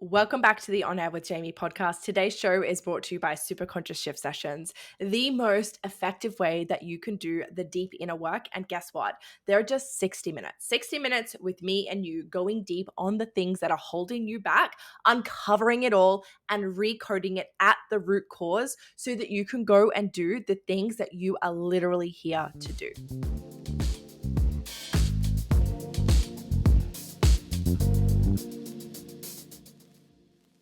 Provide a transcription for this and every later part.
Welcome back to the On Air with Jaimee podcast. Today's show is brought to you by Superconscious Shift Sessions, the most effective way that you can do the deep inner work. And guess what? They're just 60 minutes. 60 minutes with me and you going deep on the things that are holding you back, uncovering it all and recoding it at the root cause so that you can go and do the things that you are literally here to do.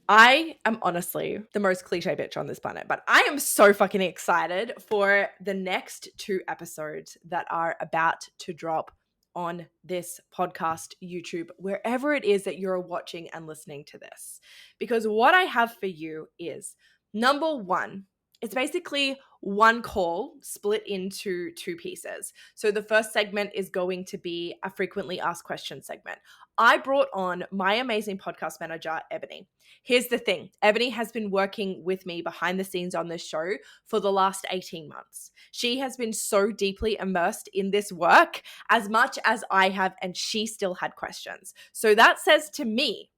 I am honestly the most cliche bitch on this planet, but I am so fucking excited for the next 2 episodes that are about to drop on this podcast, YouTube, wherever it is that you're watching and listening to this. Because what I have for you is, number 1, it's basically one call split into 2 pieces. So the first segment is going to be a frequently asked questions segment. I brought on my amazing podcast manager, Ebony. Here's the thing. Ebony has been working with me behind the scenes on this show for the last 18 months. She has been so deeply immersed in this work as much as I have, and she still had questions. So that says to me,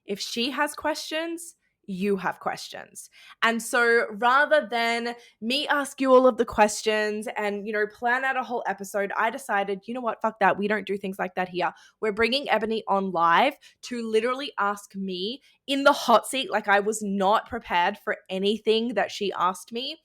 if she has questions, you have questions. And so rather than me ask you all of the questions and, plan out a whole episode, I decided, you know what, fuck that. We don't do things like that here. We're bringing Ebony on live to literally ask me in the hot seat, like I was not prepared for anything that she asked me.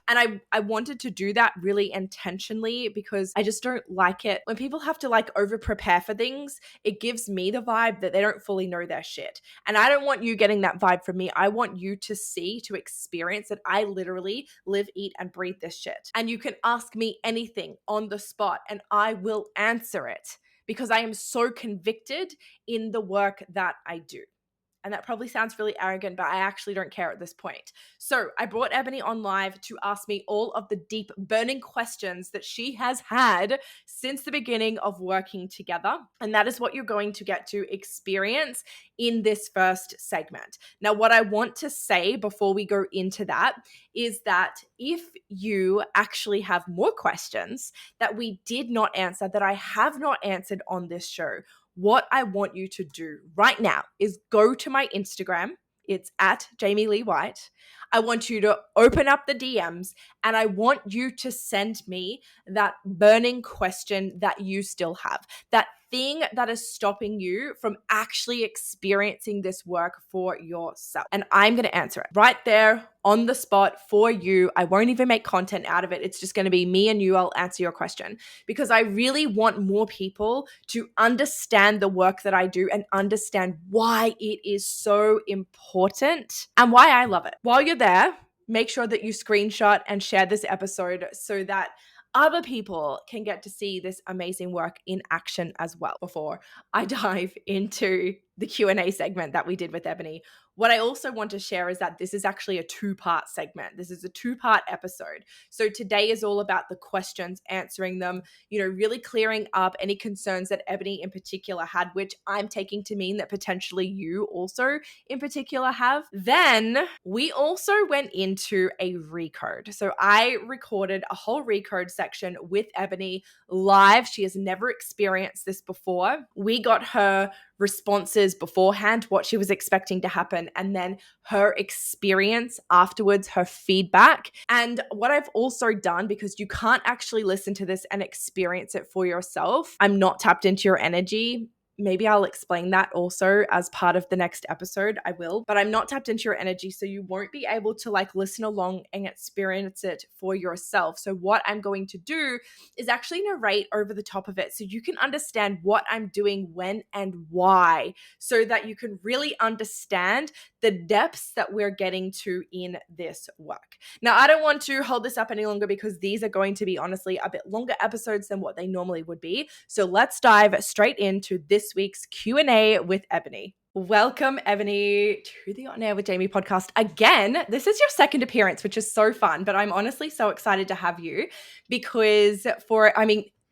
And I wanted to do that really intentionally because I just don't like it. When people have to over prepare for things, it gives me the vibe that they don't fully know their shit. And I don't want you getting that vibe from me. I want you to see, to experience that I literally live, eat, and breathe this shit. And you can ask me anything on the spot and I will answer it because I am so convicted in the work that I do. And that probably sounds really arrogant, but I actually don't care at this point. So I brought Ebony on live to ask me all of the deep, burning questions that she has had since the beginning of working together. And that is what you're going to get to experience in this first segment. Now, what I want to say before we go into that is that if you actually have more questions that we did not answer, that I have not answered on this show, what I want you to do right now is go to my Instagram. It's at Jaimee Lee White. I want you to open up the DMs and I want you to send me that burning question that you still have, that thing that is stopping you from actually experiencing this work for yourself. And I'm going to answer it right there on the spot for you. I won't even make content out of it. It's just going to be me and you. I'll answer your question because I really want more people to understand the work that I do and understand why it is so important and why I love it. While you're there, make sure that you screenshot and share this episode so that other people can get to see this amazing work in action as well. Before I dive into the Q&A segment that we did with Ebony, what I also want to share is that this is actually a 2-part segment. This is a 2-part episode. So today is all about the questions, answering them, really clearing up any concerns that Ebony in particular had, which I'm taking to mean that potentially you also in particular have. Then we also went into a recode. So I recorded a whole recode section with Ebony live. She has never experienced this before. We got her responses beforehand, what she was expecting to happen, and then her experience afterwards, her feedback. And what I've also done, because you can't actually listen to this and experience it for yourself, I'm not tapped into your energy. Maybe I'll explain that also as part of the next episode. I will, but I'm not tapped into your energy. So you won't be able to listen along and experience it for yourself. So what I'm going to do is actually narrate over the top of it so you can understand what I'm doing, when and why, so that you can really understand the depths that we're getting to in this work. Now, I don't want to hold this up any longer because these are going to be honestly a bit longer episodes than what they normally would be. So let's dive straight into this week's Q&A with Ebony. Welcome, Ebony, to the On Air with Jaimee podcast. Again, this is your second appearance, which is so fun, but I'm honestly so excited to have you because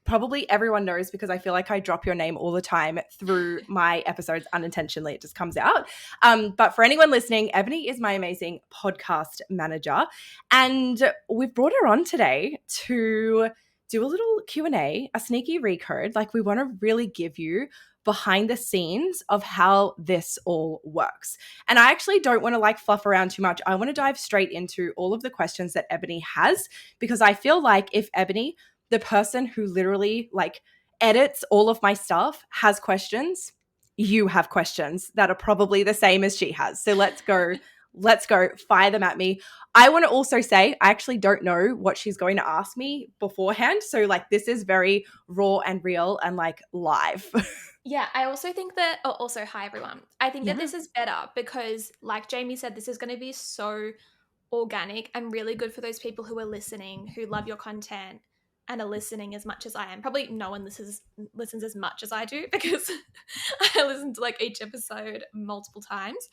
probably everyone knows because I feel like I drop your name all the time through my episodes unintentionally. It just comes out. But for anyone listening, Ebony is my amazing podcast manager. And we've brought her on today to do a little Q&A, a sneaky recode. We want to really give you behind the scenes of how this all works. And I actually don't want to like fluff around too much. I want to dive straight into all of the questions that Ebony has, because I feel like if Ebony, the person who literally like edits all of my stuff, has questions, you have questions that are probably the same as she has. So let's go. Let's go. Fire them at me. I want to also say, I actually don't know what she's going to ask me beforehand. So like this is very raw and real and like live. Yeah, I also think that, oh, also, hi everyone. I think that this is better because, like Jaimee said, this is going to be so organic and really good for those people who are listening, who love your content and are listening as much as I am. Probably no one listens as much as I do because I listen to like each episode multiple times.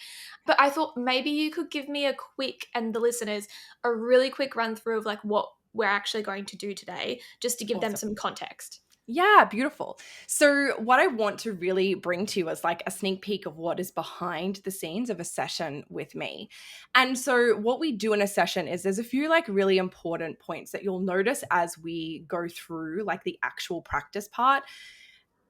But I thought maybe you could give me a quick, and the listeners, a really quick run through of like what we're actually going to do today, just to give them some context. Yeah, beautiful. So what I want to really bring to you is like a sneak peek of what is behind the scenes of a session with me. And so what we do in a session is there's a few like really important points that you'll notice as we go through like the actual practice part.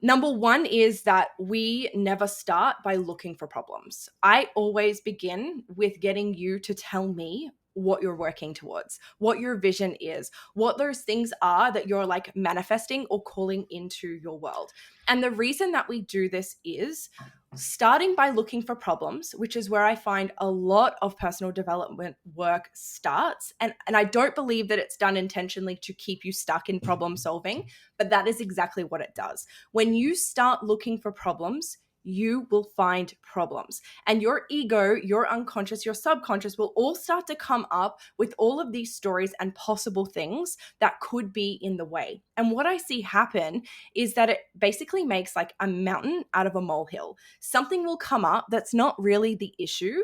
Number one is that we never start by looking for problems. I always begin with getting you to tell me what you're working towards, what your vision is, what those things are that you're like manifesting or calling into your world. And the reason that we do this is starting by looking for problems, which is where I find a lot of personal development work starts. And I don't believe that it's done intentionally to keep you stuck in problem solving, but that is exactly what it does. When you start looking for problems, you will find problems. And your ego, your unconscious, your subconscious will all start to come up with all of these stories and possible things that could be in the way. And what I see happen is that it basically makes like a mountain out of a molehill. Something will come up that's not really the issue.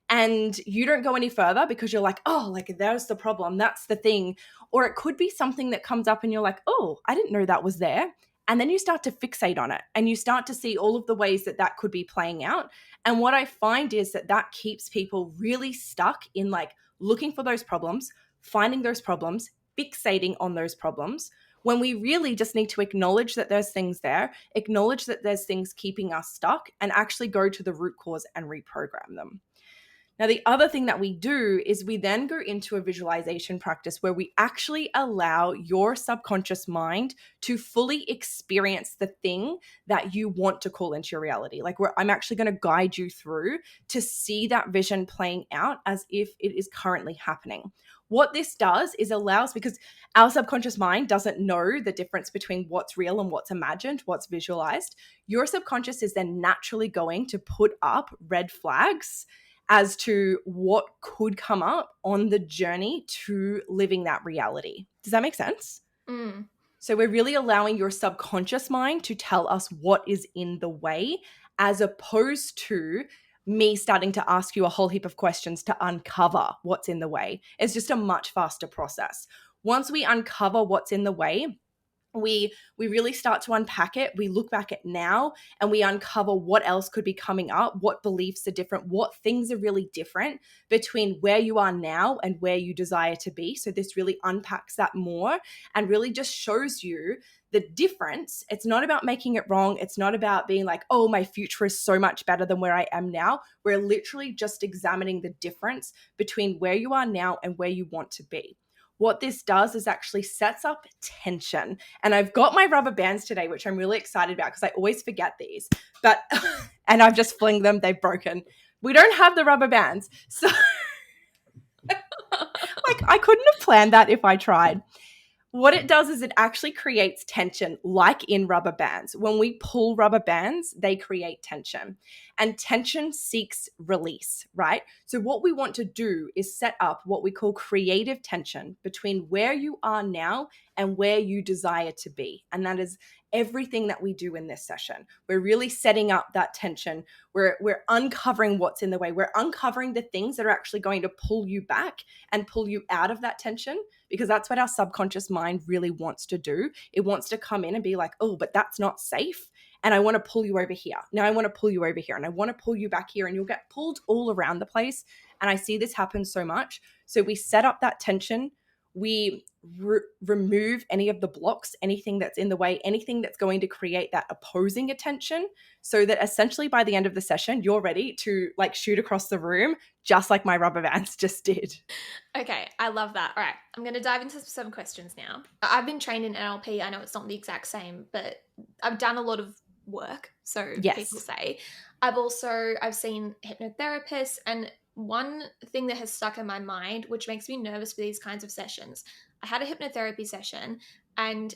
And you don't go any further because you're like, oh, like there's the problem. That's the thing. Or it could be something that comes up and you're like, oh, I didn't know that was there. And then you start to fixate on it and you start to see all of the ways that that could be playing out. And what I find is that that keeps people really stuck in like looking for those problems, finding those problems, fixating on those problems, when we really just need to acknowledge that there's things there, acknowledge that there's things keeping us stuck, and actually go to the root cause and reprogram them. Now, the other thing that we do is we then go into a visualization practice where we actually allow your subconscious mind to fully experience the thing that you want to call into your reality. Like where I'm actually going to guide you through to see that vision playing out as if it is currently happening. What this does is allows, because our subconscious mind doesn't know the difference between what's real and what's imagined, what's visualized. Your subconscious is then naturally going to put up red flags as to what could come up on the journey to living that reality. Does that make sense? Mm. So we're really allowing your subconscious mind to tell us what is in the way, as opposed to me starting to ask you a whole heap of questions to uncover what's in the way. It's just a much faster process. Once we uncover what's in the way, we really start to unpack it. We look back at now and we uncover what else could be coming up, what beliefs are different, what things are really different between where you are now and where you desire to be. So this really unpacks that more and really just shows you the difference. It's not about making it wrong. It's not about being like, oh, my future is so much better than where I am now. We're literally just examining the difference between where you are now and where you want to be. What this does is actually sets up tension. And I've got my rubber bands today, which I'm really excited about because I always forget these. But and I've just flinged them, they've broken. We don't have the rubber bands. So like I couldn't have planned that if I tried. What it does is it actually creates tension, like in rubber bands. When we pull rubber bands, they create tension. And tension seeks release, right? So what we want to do is set up what we call creative tension between where you are now and where you desire to be. And that is everything that we do in this session. We're really setting up that tension. We're uncovering what's in the way. We're uncovering the things that are actually going to pull you back and pull you out of that tension, because that's what our subconscious mind really wants to do. It wants to come in and be like, oh, but that's not safe. And I want to pull you over here. Now I want to pull you over here and I want to pull you back here, and you'll get pulled all around the place. And I see this happen so much. So we set up that tension. we remove any of the blocks, anything that's in the way, anything that's going to create that opposing attention, so that essentially by the end of the session, you're ready to like shoot across the room, just like my rubber bands just did. Okay, I love that. All right, I'm going to dive into some questions now. I've been trained in NLP. I know it's not the exact same, but I've done a lot of work, so Yes. people say. I've seen hypnotherapists, and one thing that has stuck in my mind, which makes me nervous for these kinds of sessions, I had a hypnotherapy session, and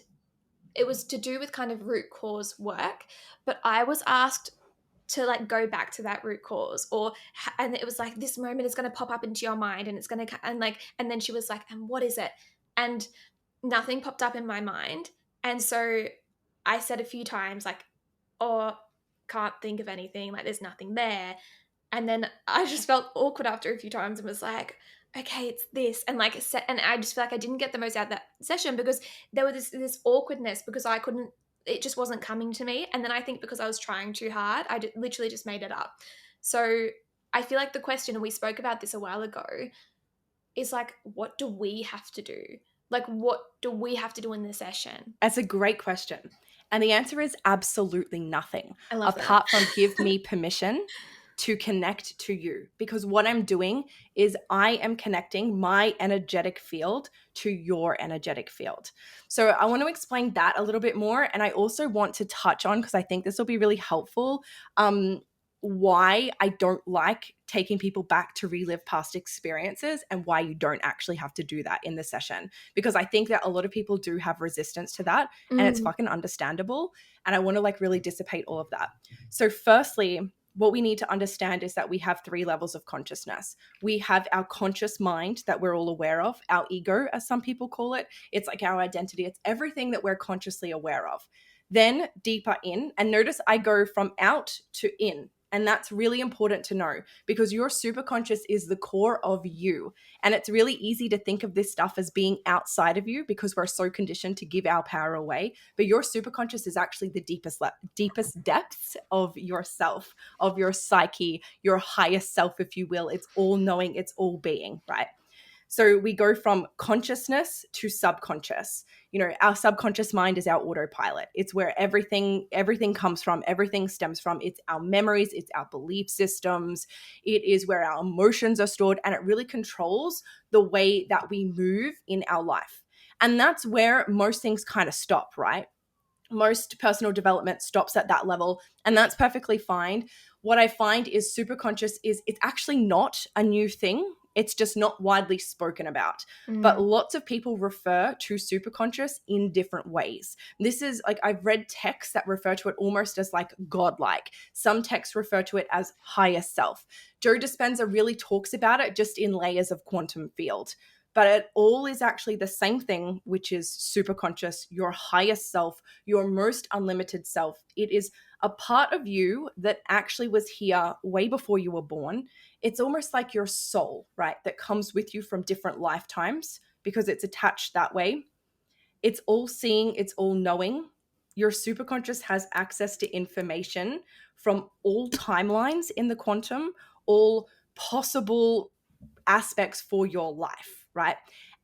it was to do with kind of root cause work, but I was asked to like go back to that root cause, and it was like, this moment is going to pop up into your mind, and it's going to, and then she was like, and what is it? And nothing popped up in my mind. And so I said a few times like, oh, can't think of anything, like there's nothing there. And then I just felt awkward after a few times and was like, okay, it's this. And like, and I just feel like I didn't get the most out of that session because there was this awkwardness because it just wasn't coming to me. And then I think because I was trying too hard, I literally just made it up. So I feel like the question, and we spoke about this a while ago, is like, what do we have to do? Like, what do we have to do in this session? That's a great question. And the answer is absolutely nothing. I love apart from give me permission to connect to you. Because what I'm doing is I am connecting my energetic field to your energetic field. So I want to explain that a little bit more. And I also want to touch on, because I think this will be really helpful, why I don't like taking people back to relive past experiences and why you don't actually have to do that in the session. Because I think that a lot of people do have resistance to that, and it's fucking understandable. And I want to like really dissipate all of that. So firstly, what we need to understand is that we have 3 levels of consciousness. We have our conscious mind that we're all aware of, our ego, as some people call it. It's like our identity. It's everything that we're consciously aware of. Then deeper in, and notice I go from out to in. And that's really important to know because your superconscious is the core of you. And it's really easy to think of this stuff as being outside of you because we're so conditioned to give our power away. But your superconscious is actually the deepest depths of yourself, of your psyche, your highest self, if you will. It's all knowing, it's all being, right? So we go from consciousness to subconscious. You know, our subconscious mind is our autopilot. It's where everything comes from, everything stems from. It's our memories, it's our belief systems. It is where our emotions are stored, and it really controls the way that we move in our life. And that's where most things kind of stop, right? Most personal development stops at that level, and that's perfectly fine. What I find is superconscious is it's actually not a new thing. It's just not widely spoken about. But lots of people refer to superconscious in different ways. This is like, I've read texts that refer to it almost as like godlike. Some texts refer to it as higher self. Joe Dispenza really talks about it just in layers of quantum field. But it all is actually the same thing, which is superconscious, your highest self, your most unlimited self. It is a part of you that actually was here way before you were born. It's almost like your soul, right? That comes with you from different lifetimes because it's attached that way. It's all seeing, it's all knowing. Your superconscious has access to information from all timelines in the quantum, all possible aspects for your life, right?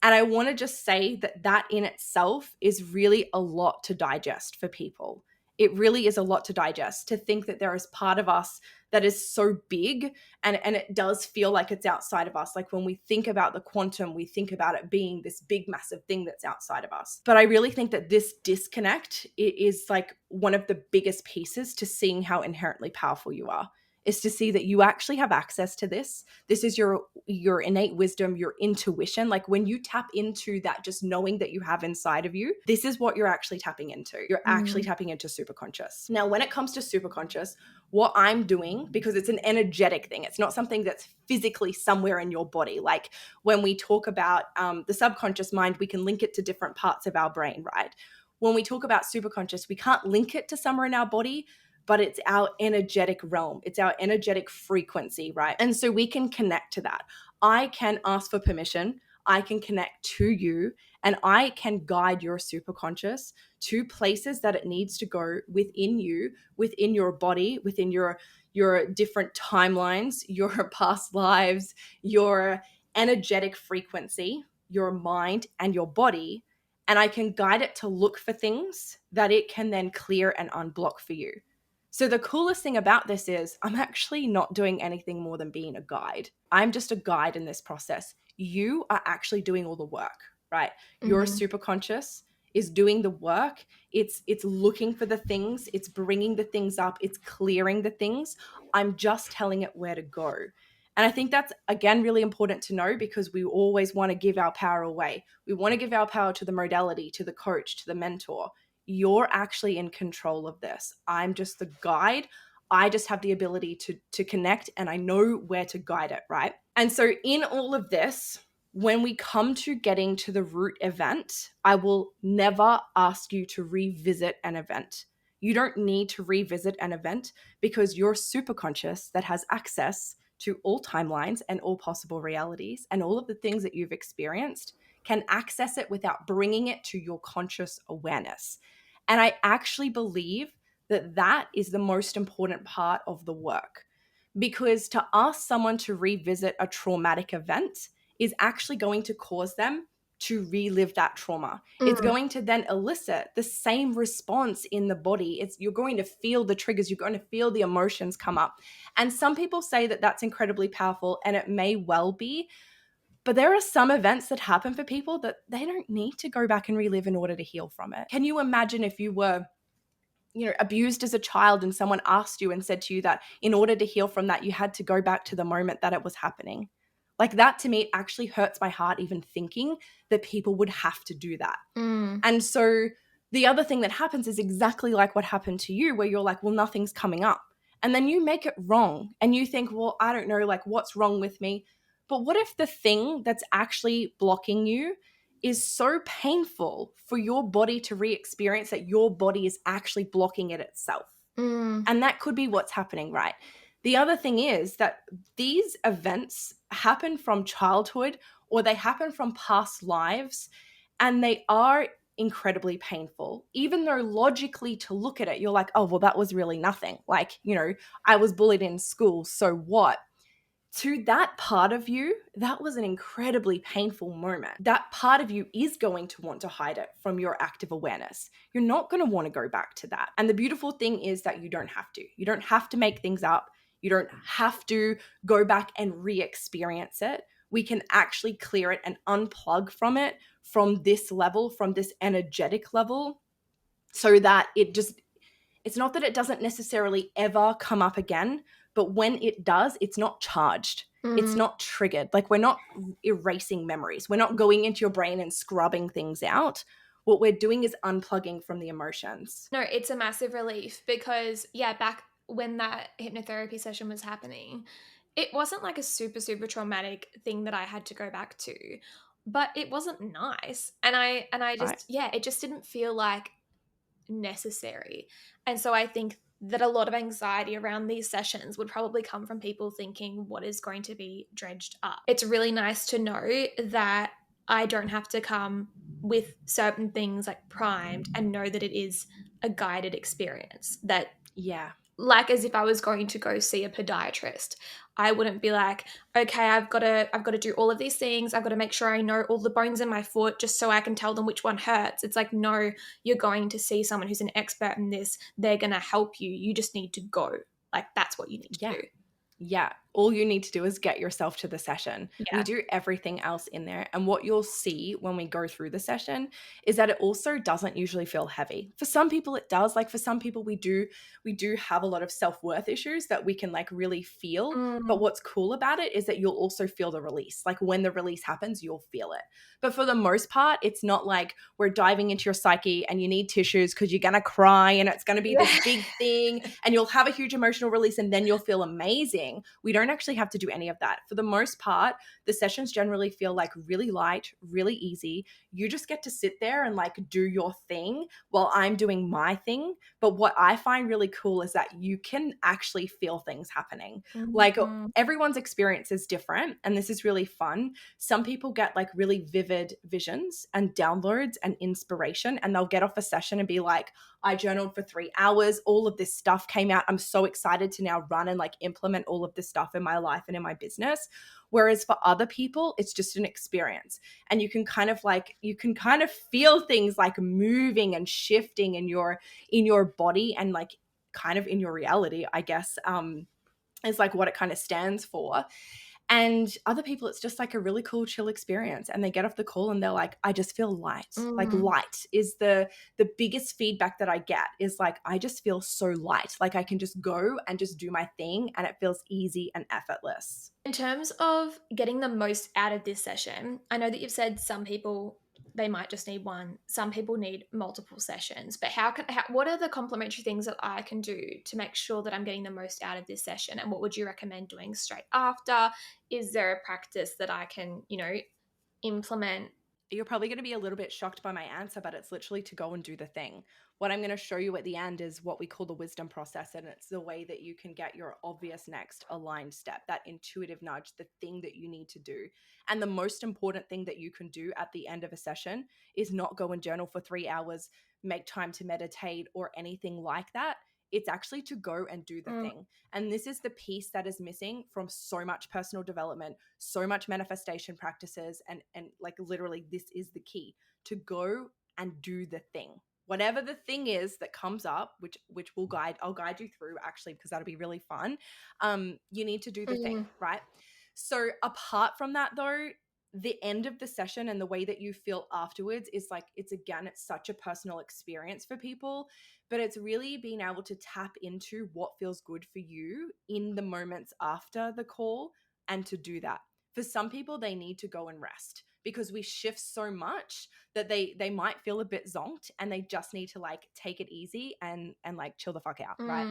And I want to just say that that in itself is really a lot to digest for people. It really is a lot to digest, to think that there is part of us that is so big and it does feel like it's outside of us. Like when we think about the quantum, we think about it being this big, massive thing that's outside of us. But I really think that this disconnect is like one of the biggest pieces to seeing how inherently powerful you are. Is to see that you actually have access to this. This is your innate wisdom, your intuition. Like when you tap into that, just knowing that you have inside of you, this is what you're actually tapping into. You're actually tapping into superconscious. Now, when it comes to superconscious, what I'm doing, because it's an energetic thing, it's not something that's physically somewhere in your body. Like when we talk about the subconscious mind, we can link it to different parts of our brain, right? When we talk about superconscious, we can't link it to somewhere in our body, but it's our energetic realm. It's our energetic frequency, right? And so we can connect to that. I can ask for permission. I can connect to you, and I can guide your superconscious to places that it needs to go within you, within your body, within your different timelines, your past lives, your energetic frequency. your mind and your body, and I can guide it to look for things that it can then clear and unblock for you. So the coolest thing about this is I'm actually not doing anything more than being a guide. I'm just a guide in this process. You are actually doing all the work, right? Your superconscious is doing the work. It's looking for the things, it's bringing the things up, it's clearing the things. I'm just telling it where to go. And I think that's, again, really important to know, because we always want to give our power away. We want to give our power to the modality, to the coach, to the mentor. You're actually in control of this. I'm just the guide. I just have the ability to connect, and I know where to guide it, right? And so in all of this, when we come to getting to the root event, I will never ask you to revisit an event. You don't need to revisit an event, because your superconscious that has access to all timelines and all possible realities and all of the things that you've experienced can access it without bringing it to your conscious awareness. And I actually believe that that is the most important part of the work, because to ask someone to revisit a traumatic event is actually going to cause them to relive that trauma. It's going to then elicit the same response in the body. You're going to feel the triggers, you're going to feel the emotions come up. And some people say that that's incredibly powerful, and it may well be. But there are some events that happen for people that they don't need to go back and relive in order to heal from it. Can you imagine if you were, abused as a child, and someone asked you and said to you that in order to heal from that, you had to go back to the moment that it was happening? Like, that to me actually hurts my heart, even thinking that people would have to do that. And so the other thing that happens is exactly like what happened to you, where you're like, well, nothing's coming up. And then you make it wrong and you think, well, I don't know, like, what's wrong with me? But what if the thing that's actually blocking you is so painful for your body to re-experience that your body is actually blocking it itself? And that could be what's happening, right? The other thing is that these events happen from childhood, or they happen from past lives, and they are incredibly painful, even though logically, to look at it, you're like, oh, well, that was really nothing. Like, I was bullied in school, so what? To that part of you, that was an incredibly painful moment. That part of you is going to want to hide it from your active awareness. You're not going to want to go back to that. And the beautiful thing is that you don't have to. You don't have to make things up. You don't have to go back and re-experience it. We can actually clear it and unplug from it, from this level, from this energetic level, so that it's not that it doesn't necessarily ever come up again, but when it does, it's not charged. It's not triggered. Like, we're not erasing memories. We're not going into your brain and scrubbing things out. What we're doing is unplugging from the emotions. No, it's a massive relief, because back when that hypnotherapy session was happening, it wasn't like a super, super traumatic thing that I had to go back to, but it wasn't nice. And I just, it just didn't feel like necessary. And so I think that a lot of anxiety around these sessions would probably come from people thinking, what is going to be dredged up? It's really nice to know that I don't have to come with certain things like primed, and know that it is a guided experience. That, like, as if I was going to go see a podiatrist, I wouldn't be like, okay, I've got to do all of these things. I've got to make sure I know all the bones in my foot just so I can tell them which one hurts. It's like, no, you're going to see someone who's an expert in this. They're going to help you. You just need to go. Like, that's what you need to do. Yeah. All you need to do is get yourself to the session. We do everything else in there. And what you'll see when we go through the session is that it also doesn't usually feel heavy. For some people it does. Like, for some people we do have a lot of self-worth issues that we can like really feel. But what's cool about it is that you'll also feel the release. Like, when the release happens, you'll feel it. But for the most part, it's not like we're diving into your psyche and you need tissues because you're going to cry and it's going to be this big thing and you'll have a huge emotional release and then you'll feel amazing. We don't actually have to do any of that. For the most part, the sessions generally feel like really light, really easy. You just get to sit there and like do your thing while I'm doing my thing. But what I find really cool is that you can actually feel things happening. Like, everyone's experience is different, and this is really fun. Some people get like really vivid visions and downloads and inspiration, and they'll get off a session and be like, I journaled for 3 hours. All of this stuff came out. I'm so excited to now run and like implement all of this stuff in my life and in my business. Whereas for other people, it's just an experience. And you can kind of feel things like moving and shifting in your body and like kind of in your reality, I guess, is like what it kind of stands for. And other people, it's just like a really cool, chill experience. And they get off the call and they're like, I just feel light. Like light is the biggest feedback that I get is like, I just feel so light. Like I can just go and just do my thing and it feels easy and effortless. In terms of getting the most out of this session, I know that you've said some people, they might just need one. Some people need multiple sessions. But what are the complementary things that I can do to make sure that I'm getting the most out of this session? And what would you recommend doing straight after? Is there a practice that I can, implement? You're probably going to be a little bit shocked by my answer, but it's literally to go and do the thing. What I'm going to show you at the end is what we call the wisdom process. And it's the way that you can get your obvious next aligned step, that intuitive nudge, the thing that you need to do. And the most important thing that you can do at the end of a session is not go and journal for 3 hours, make time to meditate or anything like that. It's actually to go and do the thing. And this is the piece that is missing from so much personal development, so much manifestation practices. And like literally this is the key, to go and do the thing. Whatever the thing is that comes up, which I'll guide you through actually, because that'll be really fun. You need to do the thing, right? So apart from that though, the end of the session and the way that you feel afterwards is like, it's such a personal experience for people, but it's really being able to tap into what feels good for you in the moments after the call and to do that. For some people, they need to go and rest because we shift so much that they might feel a bit zonked and they just need to like take it easy and like chill the fuck out, right?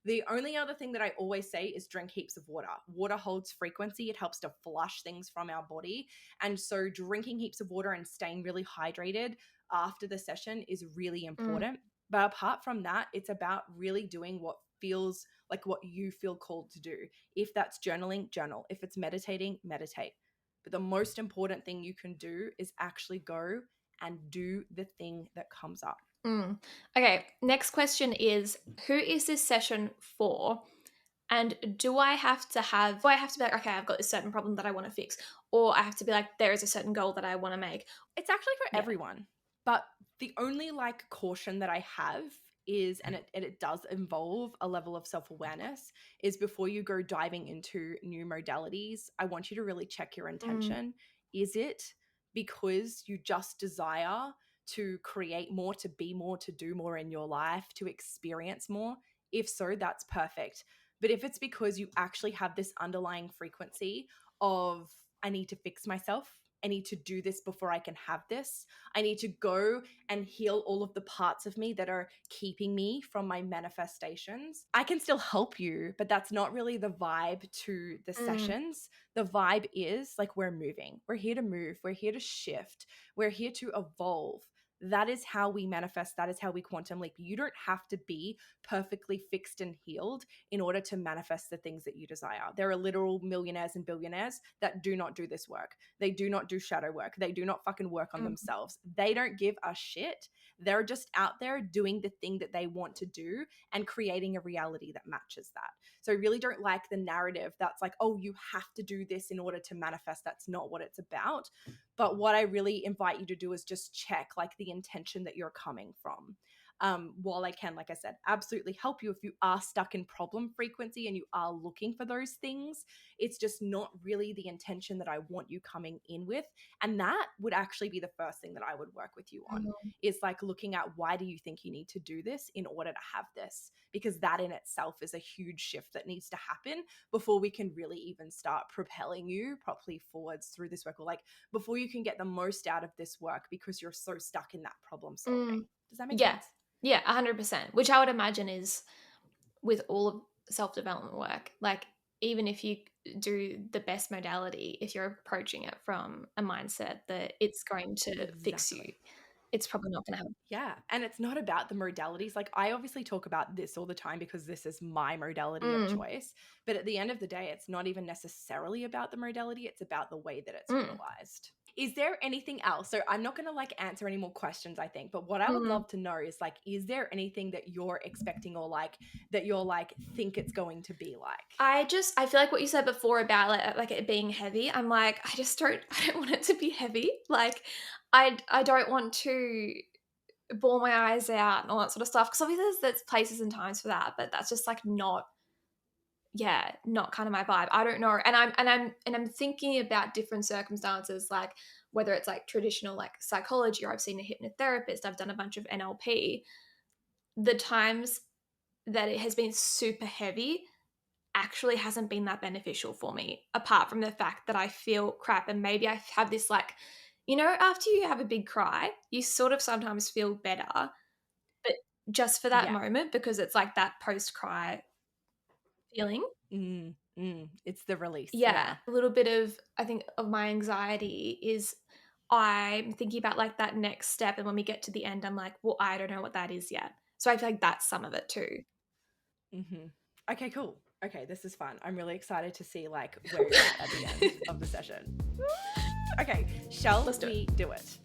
The only other thing that I always say is drink heaps of water. Water holds frequency. It helps to flush things from our body. And so drinking heaps of water and staying really hydrated after the session is really important. But apart from that, it's about really doing what feels like what you feel called to do. If that's journaling, journal. If it's meditating, meditate. But the most important thing you can do is actually go and do the thing that comes up. Okay, next question is, who is this session for? And do I have to be like, okay, I've got this certain problem that I want to fix, or I have to be like, there is a certain goal that I want to make? It's actually for everyone. But the only like caution that I have is, and it does involve a level of self-awareness, is before you go diving into new modalities, I want you to really check your intention. Is it because you just desire to create more, to be more, to do more in your life, to experience more? If so, that's perfect. But if it's because you actually have this underlying frequency of, I need to fix myself, I need to do this before I can have this, I need to go and heal all of the parts of me that are keeping me from my manifestations, I can still help you, but that's not really the vibe to the sessions. The vibe is like, we're moving. We're here to move. We're here to shift. We're here to evolve. That is how we manifest. That is how we quantum leap. You don't have to be perfectly fixed and healed in order to manifest the things that you desire. There are literal millionaires and billionaires that do not do this work. They do not do shadow work. They do not fucking work on themselves. They don't give a shit. They're just out there doing the thing that they want to do and creating a reality that matches that. So I really don't like the narrative that's like, oh, you have to do this in order to manifest. That's not what it's about. But what I really invite you to do is just check like the intention that you're coming from. While I can, like I said, absolutely help you if you are stuck in problem frequency and you are looking for those things, it's just not really the intention that I want you coming in with. And that would actually be the first thing that I would work with you on, is like looking at, why do you think you need to do this in order to have this? Because that in itself is a huge shift that needs to happen before we can really even start propelling you properly forwards through this work, or like before you can get the most out of this work because you're so stuck in that problem solving. Does that make sense? Yeah, 100%, which I would imagine is with all of self-development work. Like, even if you do the best modality, if you're approaching it from a mindset that it's going to fix you, it's probably not going to happen. Yeah. And it's not about the modalities. Like, I obviously talk about this all the time because this is my modality of choice. But at the end of the day, it's not even necessarily about the modality. It's about the way that it's utilized. Is there anything else? So I'm not going to like answer any more questions, I think, but what I would love to know is like, is there anything that you're expecting or like that you're like think it's going to be like? I feel like what you said before about like it being heavy. I'm like, I don't want it to be heavy. Like I don't want to bawl my eyes out and all that sort of stuff. Because obviously there's places and times for that, but that's just like not kind of my vibe. I don't know. And I'm thinking about different circumstances, like whether it's like traditional like psychology, or I've seen a hypnotherapist, I've done a bunch of NLP. The times that it has been super heavy actually hasn't been that beneficial for me, apart from the fact that I feel crap. And maybe I have this like, after you have a big cry, you sort of sometimes feel better, but just for that moment, because it's like that post-cry feeling. It's the release. Yeah. A little bit of, I think, of my anxiety is I'm thinking about like that next step. And when we get to the end, I'm like, well, I don't know what that is yet. So I feel like that's some of it too. Okay, cool. Okay, this is fun. I'm really excited to see like where you're at the end of the session. Okay, shall we do it?